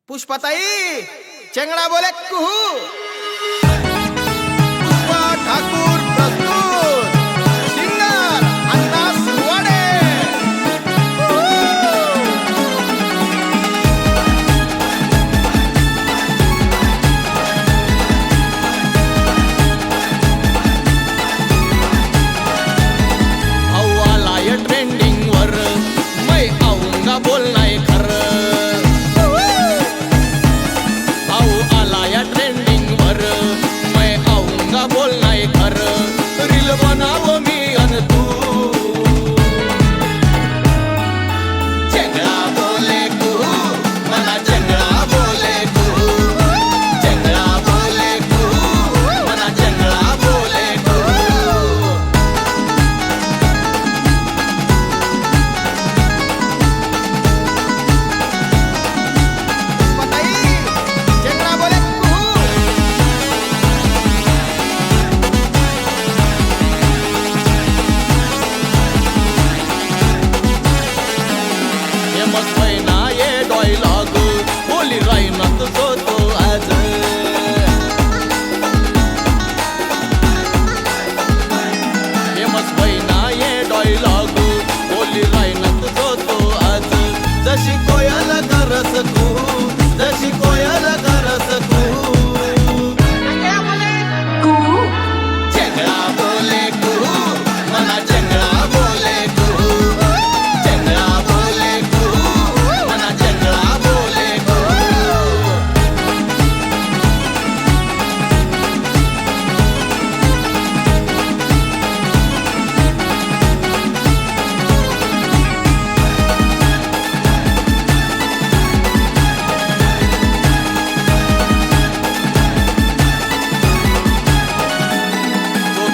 पुष्पाताई चेंगड़ा बोले कुहू पुष्पा ठाकुर प्रस्तुत सिंगर अन्ना सुवाडे आला या ट्रेंडिंग वर मैं आऊंगा बोलना खरं ट्रेंडिंग वर मैं आऊंगा बोलना खरं रील बनावं मी अन तू चेंगड़ा बोले तू मला चेंगड़ा बोले तू चेंगड़ा बोले तू मला चेंगड़ा बोले तू पुष्पाताई चेंगड़ा बोले कुहू ये मग पहिना ये डायलॉग बोली राईनात जो तो आज ये मग पहिना ये डायलॉग बोली राईनात जो तो आज जशी कोयल करस तू जशी कोयल करस तू चेंगड़ा बोले तू मला चेंगड़ा बोले तू चेंगड़ा बोले तू मला चेंगड़ा बोले तू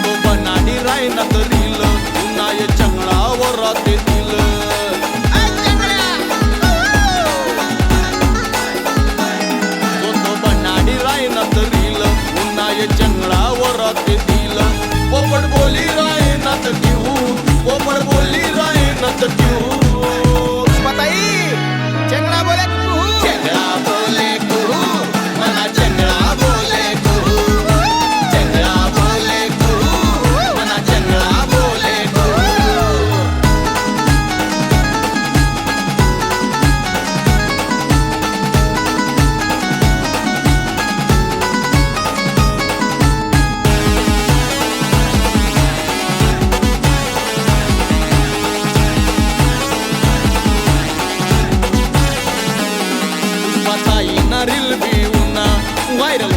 तो बनाडी रायनात रील पुन्हा ये चंगळावर राहते दिल तो बनाडी रायनात रील पुन्हा ये चंगळावर राहते दिल पोपट बोली रायनात ठेवू पोपट बोली रायनात ठेवू पुष्पाताई चेंगड़ा बोले कुहू चेंगड़ा बोले कुहू मला चेंगड़ा बोले कुहू चेंगड़ा बोले कुहू मला चेंगड़ा बोले कुहू पुष्पाताई ना रील बी उन्हा व्हायरल